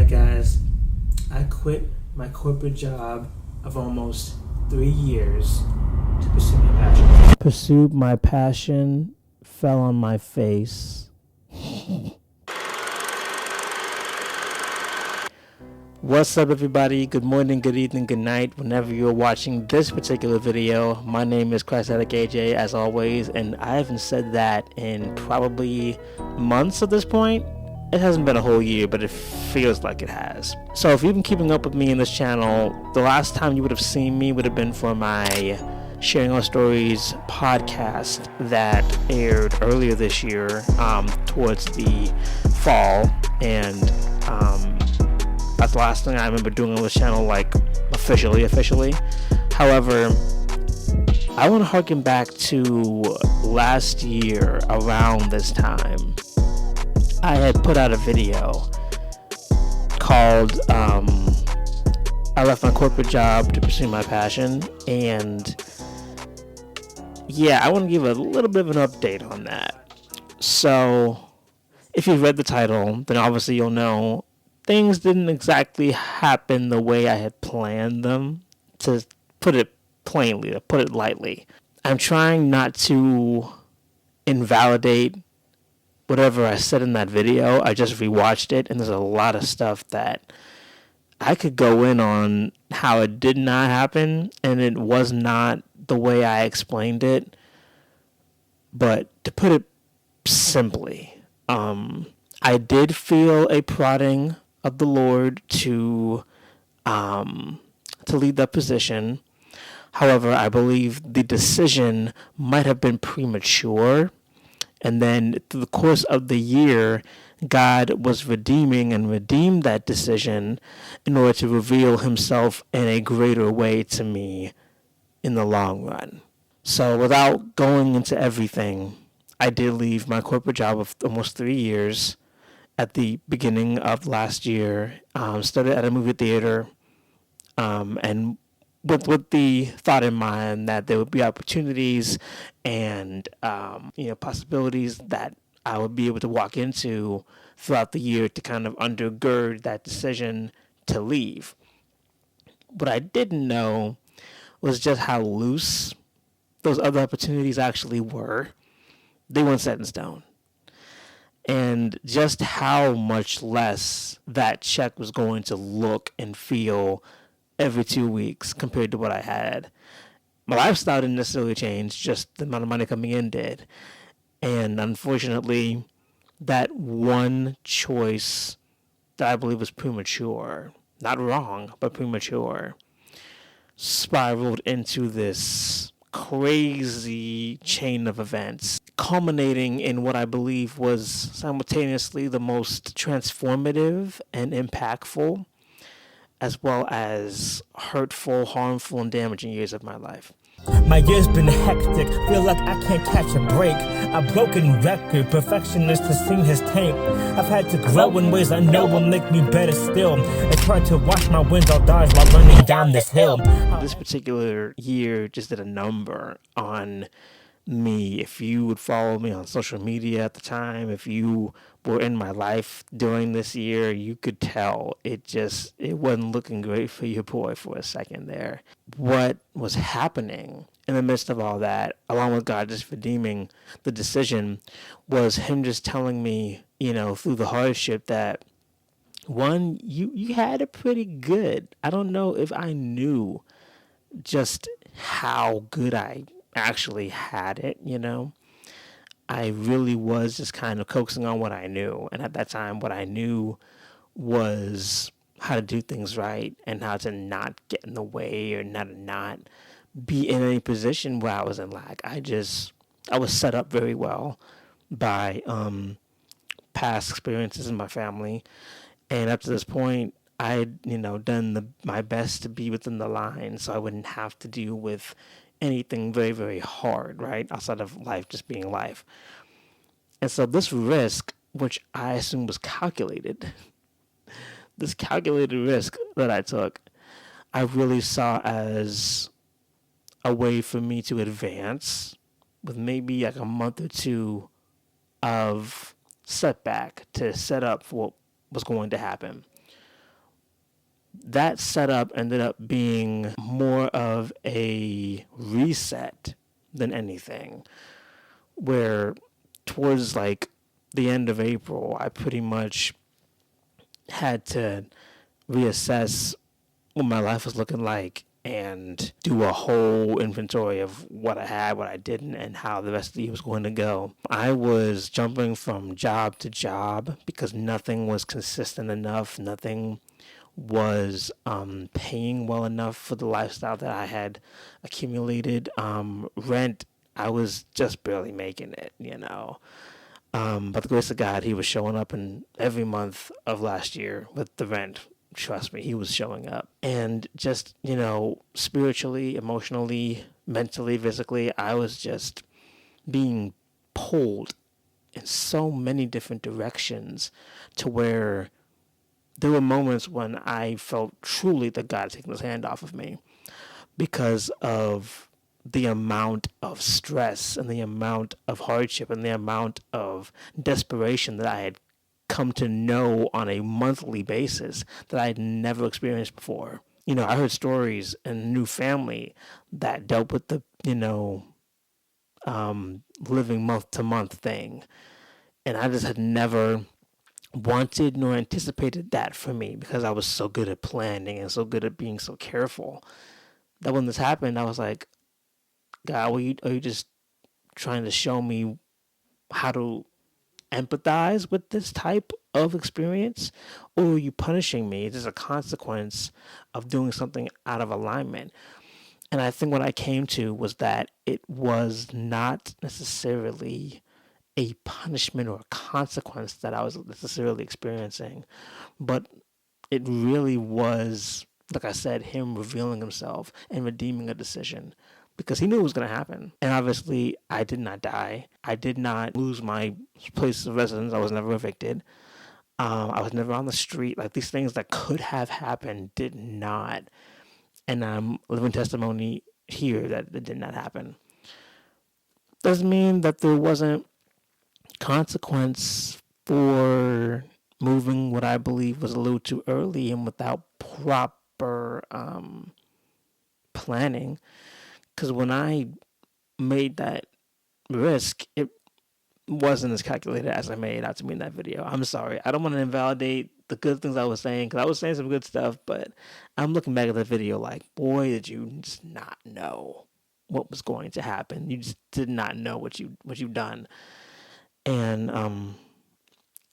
Alright guys, I quit my corporate job of almost 3 years to pursue my passion. Pursued my passion, fell on my face. What's up everybody? Good morning, good evening, good night, whenever you're watching this particular video. My name is Christatic AJ as always, and I haven't said that in probably months at this point. It hasn't been a whole year, but it feels like it has. So if you've been keeping up with me in this channel, the last time you would have seen me would have been for my Sharing Our Stories podcast that aired earlier this year, towards the fall, and that's the last thing I remember doing on this channel, like officially. However, I want to harken back to last year around this time. I had put out a video called I left my corporate job to pursue my passion, and yeah, I want to give a little bit of an update on that. So if you've read the title, then obviously you'll know things didn't exactly happen the way I had planned them, to put it plainly, to put it lightly. I'm trying not to invalidate whatever I said in that video. I just rewatched it, and there's a lot of stuff that I could go in on how it did not happen, and it was not the way I explained it. But to put it simply, I did feel a prodding of the Lord to lead that position. However, I believe the decision might have been premature. And then through the course of the year, God was redeemed that decision in order to reveal himself in a greater way to me in the long run. So without going into everything, I did leave my corporate job of almost 3 years at the beginning of last year. Started at a movie theater, and with the thought in mind that there would be opportunities and possibilities that I would be able to walk into throughout the year to kind of undergird that decision to leave. What I didn't know was just how loose those other opportunities actually were. They weren't set in stone. And just how much less that check was going to look and feel every 2 weeks compared to what I had. My lifestyle didn't necessarily change, just the amount of money coming in did. And unfortunately, that one choice that I believe was premature, not wrong, but premature, spiraled into this crazy chain of events, culminating in what I believe was simultaneously the most transformative and impactful, as well as hurtful, harmful, and damaging years of my life. My year's been hectic, feel like I can't catch a break. A broken record, perfectionist has seen his tank. I've had to grow in ways I know will make me better still. It's hard to watch my wins all die while running down this hill. This particular year just did a number on me. If you would follow me on social media at the time, if you were in my life during this year, you could tell it wasn't looking great for your boy for a second there. What was happening in the midst of all that, along with God just redeeming the decision, was him just telling me, through the hardship, that one, you had it pretty good. I don't know if I knew just how good I actually had it. I really was just kind of coaxing on what I knew, and at that time what I knew was how to do things right and how to not get in the way or not be in any position where I was in lack. I was set up very well by past experiences in my family, and up to this point I had done my best to be within the line so I wouldn't have to deal with anything very, very hard, right, outside of life just being life. And so this risk, which I assume was calculated, this calculated risk that I took, I really saw as a way for me to advance with maybe like a month or two of setback to set up for what was going to happen. that setup ended up being more of a reset than anything, where towards like the end of April, I pretty much had to reassess what my life was looking like and do a whole inventory of what I had, what I didn't, and how the rest of the year was going to go. I was jumping from job to job because nothing was consistent enough. Nothing was paying well enough for the lifestyle that I had accumulated. Rent, I was just barely making it, you know. By the grace of God, he was showing up in every month of last year with the rent. Trust me, he was showing up. And just, you know, spiritually, emotionally, mentally, physically, I was just being pulled in so many different directions to where there were moments when I felt truly that God had taken his hand off of me because of the amount of stress and the amount of hardship and the amount of desperation that I had come to know on a monthly basis that I had never experienced before. You know, I heard stories and knew family that dealt with the, living month to month thing. And I just had never wanted nor anticipated that for me because I was so good at planning and so good at being so careful that when this happened, I was like, God, are you just trying to show me how to empathize with this type of experience? Or are you punishing me? It's just a consequence of doing something out of alignment. And I think what I came to was that it was not necessarily a punishment or a consequence that I was necessarily experiencing, but it really was, like I said, him revealing himself and redeeming a decision because he knew it was going to happen. And obviously, I did not die. I did not lose my place of residence. I was never evicted. I was never on the street. Like these things that could have happened did not. And I'm living testimony here that it did not happen. Doesn't mean that there wasn't consequence for moving what I believe was a little too early and without proper planning. Because when I made that risk, it wasn't as calculated as I made it out to me in that video. I'm sorry. I don't want to invalidate the good things I was saying because I was saying some good stuff, but I'm looking back at the video like, boy, did you just not know what was going to happen. You just did not know what you've done. And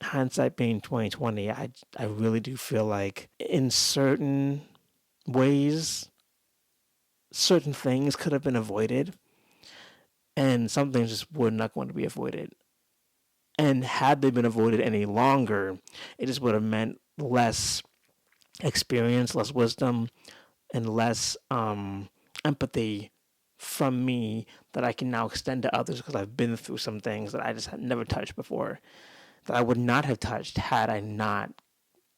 hindsight being 2020, I really do feel like in certain ways, certain things could have been avoided, and some things just were not going to be avoided. And had they been avoided any longer, it just would have meant less experience, less wisdom, and less empathy from me that I can now extend to others because I've been through some things that I just had never touched before, that I would not have touched had I not,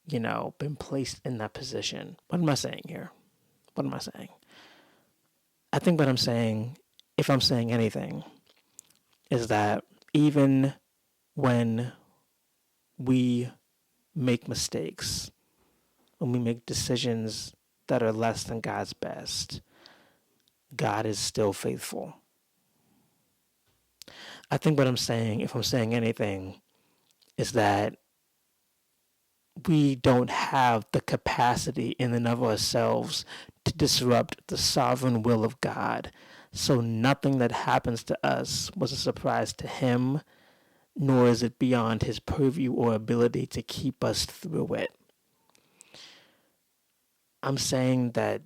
been placed in that position. What am I saying here? What am I saying? I think what I'm saying, if I'm saying anything, is that even when we make mistakes, when we make decisions that are less than God's best, God is still faithful. I think what I'm saying, if I'm saying anything, is that we don't have the capacity in and of ourselves to disrupt the sovereign will of God. So nothing that happens to us was a surprise to him, nor is it beyond his purview or ability to keep us through it. I'm saying that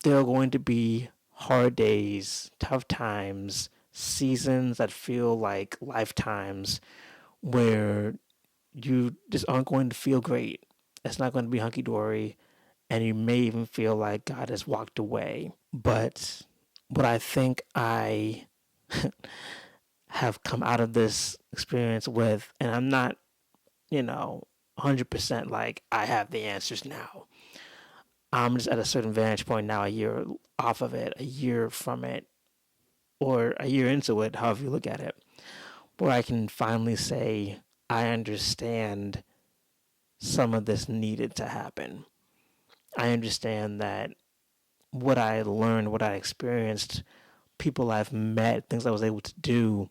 there are going to be hard days, tough times, seasons that feel like lifetimes where you just aren't going to feel great. It's not going to be hunky dory, and you may even feel like God has walked away. But what I think I have come out of this experience with, and I'm not, 100% like I have the answers now. I'm just at a certain vantage point now, a year off of it, a year from it, or a year into it, however you look at it, where I can finally say, I understand some of this needed to happen. I understand that what I learned, what I experienced, people I've met, things I was able to do,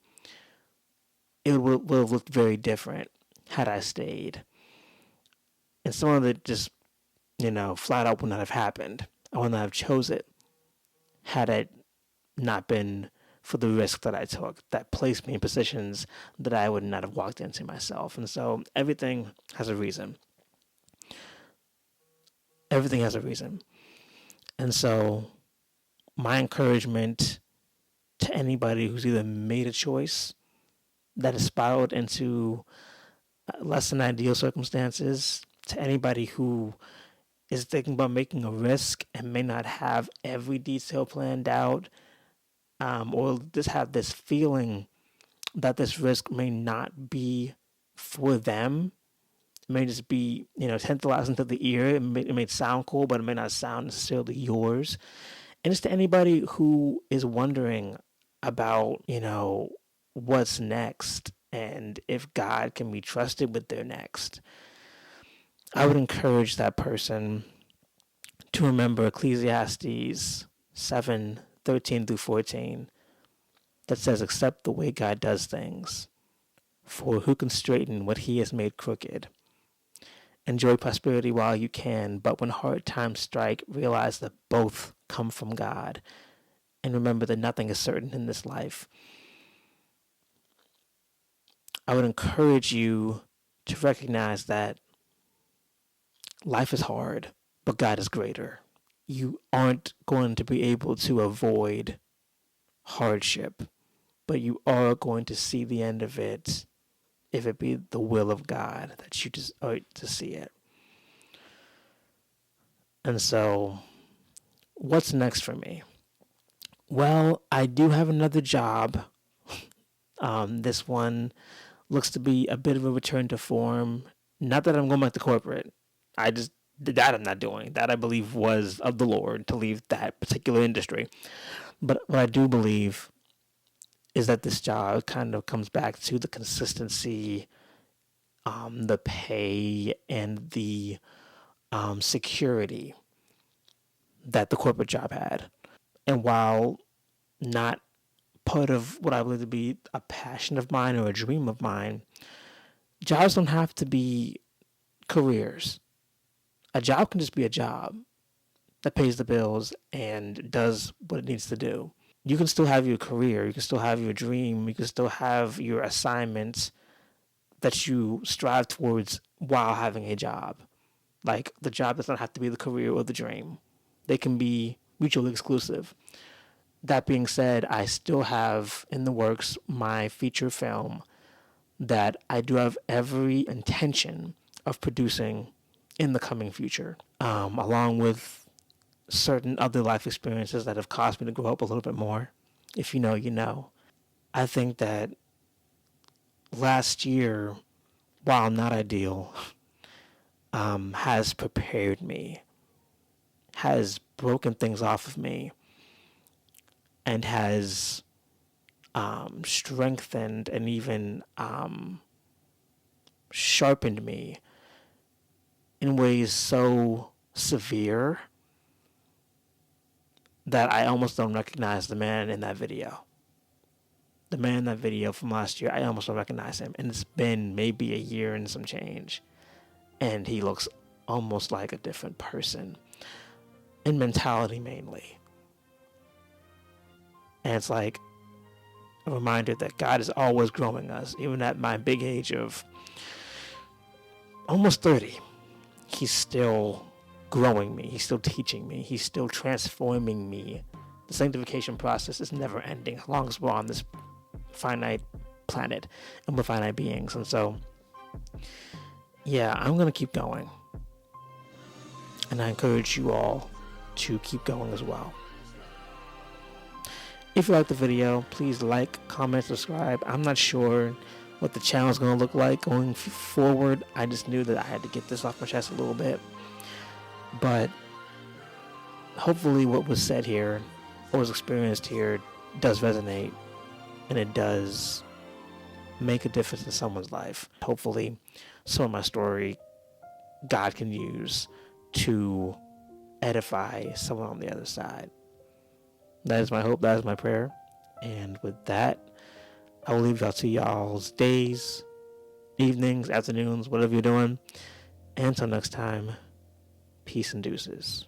it would have looked very different had I stayed. And some of it just, flat out would not have happened. I would not have chose it had it not been for the risk that I took that placed me in positions that I would not have walked into myself. And so everything has a reason. Everything has a reason. And so my encouragement to anybody who's either made a choice that has spiraled into less than ideal circumstances, to anybody who is thinking about making a risk and may not have every detail planned out, or just have this feeling that this risk may not be for them. It may just be, tantalizing to the ear. It may sound cool, but it may not sound necessarily yours. And it's to anybody who is wondering about, what's next and if God can be trusted with their next. I would encourage that person to remember Ecclesiastes 7:13-14 that says, accept the way God does things, for who can straighten what he has made crooked? Enjoy prosperity while you can, but when hard times strike, realize that both come from God. And remember that nothing is certain in this life. I would encourage you to recognize that life is hard, but God is greater. You aren't going to be able to avoid hardship, but you are going to see the end of it if it be the will of God that you just are to see it. And so, what's next for me? Well, I do have another job. This one looks to be a bit of a return to form. Not that I'm going back to corporate. I'm not doing. That I believe was of the Lord to leave that particular industry. But what I do believe is that this job kind of comes back to the consistency, the pay, and the security that the corporate job had. And while not part of what I believe to be a passion of mine or a dream of mine, jobs don't have to be careers. A job can just be a job that pays the bills and does what it needs to do. You can still have your career, you can still have your dream, you can still have your assignments that you strive towards while having a job. Like, the job does not have to be the career or the dream. They can be mutually exclusive. That being said, I still have in the works my feature film that I do have every intention of producing in the coming future, along with certain other life experiences that have caused me to grow up a little bit more. If you know, you know. I think that last year, while not ideal, has prepared me, has broken things off of me, and has strengthened and even sharpened me in ways so severe that I almost don't recognize the man in that video. The man in that video from last year, I almost don't recognize him. And it's been maybe a year and some change. And he looks almost like a different person. In mentality, mainly. And it's like a reminder that God is always growing us. Even at my big age of almost 30, he's still growing me. He's still teaching me. He's still transforming me. The sanctification process is never ending as long as we're on this finite planet and we're finite beings. And so, yeah, I'm going to keep going. And I encourage you all to keep going as well. If you like the video, please like, comment, subscribe. I'm not sure what the channel is going to look like going forward. I just knew that I had to get this off my chest a little bit. But hopefully what was said here, what was experienced here, does resonate. And it does make a difference in someone's life. Hopefully some of my story God can use to edify someone on the other side. That is my hope. That is my prayer. And with that, I will leave y'all to y'all's days, evenings, afternoons, whatever you're doing. And until next time, peace and deuces.